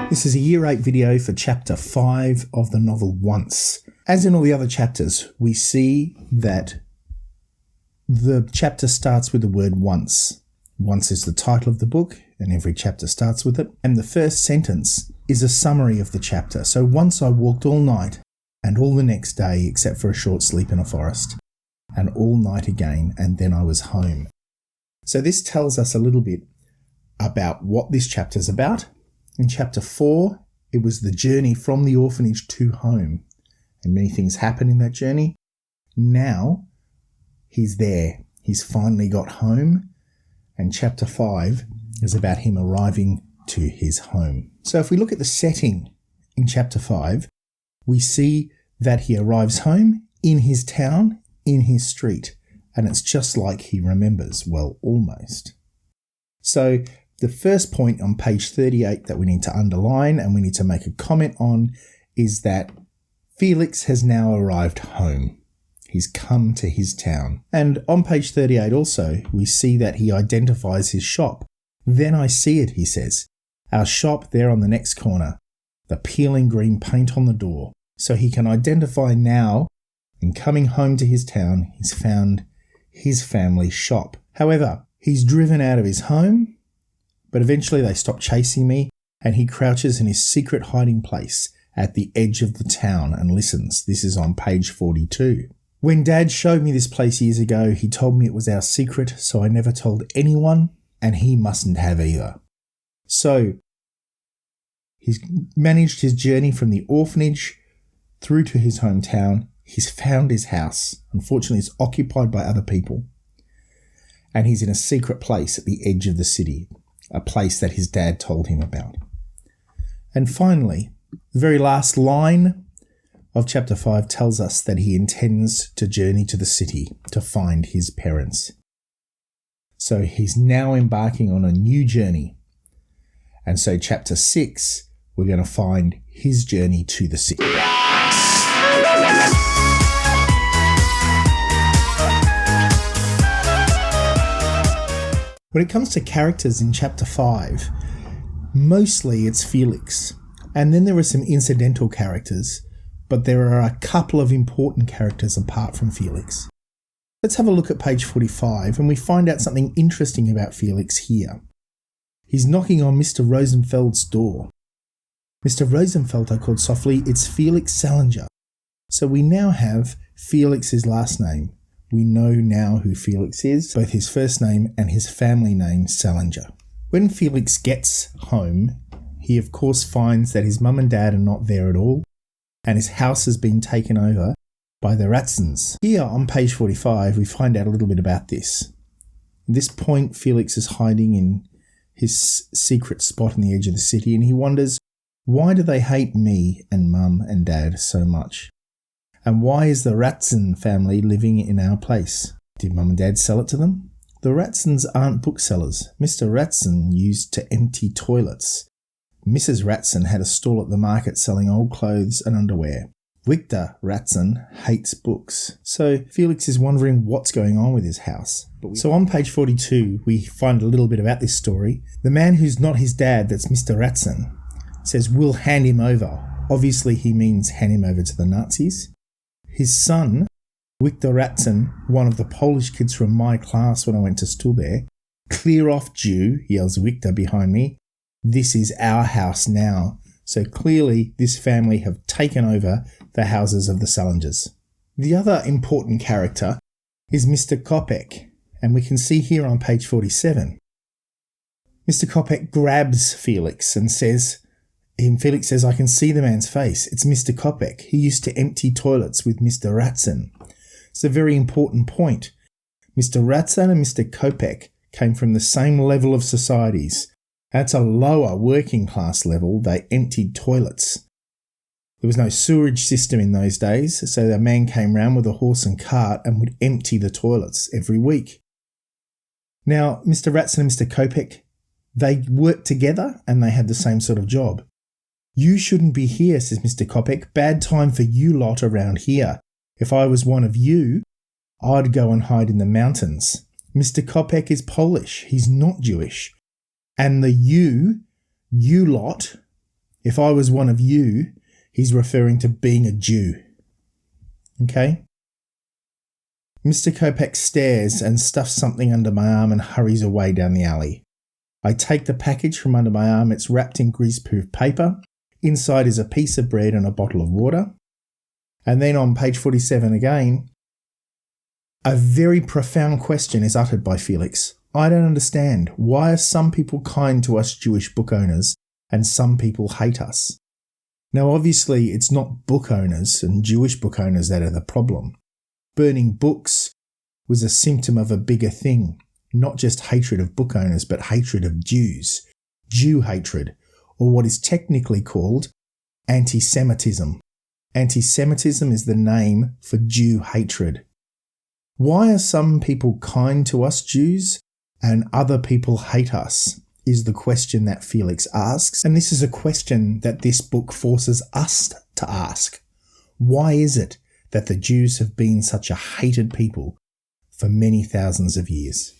This is a Year 8 video for Chapter 5 of the novel Once. As in all the other chapters, we see that the chapter starts with the word once. Once is the title of the book, and every chapter starts with it. And the first sentence is a summary of the chapter. So once I walked all night and all the next day except for a short sleep in a forest, and all night again, and then I was home. So this tells us a little bit about what this chapter is about. In chapter 4, it was the journey from the orphanage to home, and many things happen in that journey. Now, he's there. He's finally got home, and chapter 5 is about him arriving to his home. So if we look at the setting in chapter 5, we see that he arrives home in his town, in his street, and it's just like he remembers, well, almost. So the first point on page 38 that we need to underline and we need to make a comment on is that Felix has now arrived home. He's come to his town. And on page 38 also, we see that he identifies his shop. Then I see it, he says. Our shop there on the next corner. The peeling green paint on the door. So he can identify now, in coming home to his town, he's found his family's shop. However, he's driven out of his home, but eventually they stop chasing me and he crouches in his secret hiding place at the edge of the town and listens. This is on page 42. When Dad showed me this place years ago, he told me it was our secret, so I never told anyone, and he mustn't have either. So he's managed his journey from the orphanage through to his hometown. He's found his house. Unfortunately, it's occupied by other people. And he's in a secret place at the edge of the city, a place that his dad told him about. And finally, the very last line of chapter 5 tells us that he intends to journey to the city to find his parents. So he's now embarking on a new journey. And so chapter 6, we're going to find his journey to the city. When it comes to characters in chapter 5, mostly it's Felix. And then there are some incidental characters, but there are a couple of important characters apart from Felix. Let's have a look at page 45 and we find out something interesting about Felix here. He's knocking on Mr. Rosenfeld's door. Mr. Rosenfeld, I called softly, it's Felix Salinger. So we now have Felix's last name. We know now who Felix is, both his first name and his family name, Salinger. When Felix gets home, he of course finds that his mum and dad are not there at all, and his house has been taken over by the Ratzens. Here on page 45, we find out a little bit about this. At this point, Felix is hiding in his secret spot on the edge of the city, and he wonders, why do they hate me and mum and dad so much? And why is the Ratzen family living in our place? Did mum and dad sell it to them? The Ratzens aren't booksellers. Mr. Ratzen used to empty toilets. Mrs. Ratzen had a stall at the market selling old clothes and underwear. Victor Ratzen hates books. So Felix is wondering what's going on with his house. So on page 42, we find a little bit about this story. The man who's not his dad, that's Mr. Ratzen, says we'll hand him over. Obviously he means hand him over to the Nazis. His son, Victor Ratzen, one of the Polish kids from my class when I went to school there, clear off Jew, yells Victor behind me. This is our house now. So clearly this family have taken over the houses of the Salingers. The other important character is Mr. Kopek, and we can see here on page 47. Mr. Kopek grabs Felix and says, Felix says, I can see the man's face. It's Mr. Kopek. He used to empty toilets with Mr. Ratzen. It's a very important point. Mr. Ratzen and Mr. Kopek came from the same level of societies. That's a lower working class level. They emptied toilets. There was no sewerage system in those days, so the man came round with a horse and cart and would empty the toilets every week. Now, Mr. Ratzen and Mr. Kopek, they worked together and they had the same sort of job. You shouldn't be here, says Mr. Kopek. Bad time for you lot around here. If I was one of you, I'd go and hide in the mountains. Mr. Kopek is Polish. He's not Jewish. And the you lot If I was one of you, he's referring to being a Jew. Okay? Mr. Kopeck stares and stuffs something under my arm and hurries away down the alley. I take the package from under my arm. It's wrapped in greaseproof paper. Inside is a piece of bread and a bottle of water. And then on page 47 again, a very profound question is uttered by Felix. I don't understand. Why are some people kind to us Jewish book owners and some people hate us? Now, obviously, it's not book owners and Jewish book owners that are the problem. Burning books was a symptom of a bigger thing, not just hatred of book owners, but hatred of Jews, Jew hatred, or what is technically called anti-Semitism. Anti-Semitism is the name for Jew hatred. Why are some people kind to us Jews and other people hate us is the question that Felix asks, and this is a question that this book forces us to ask. Why is it that the Jews have been such a hated people for many thousands of years?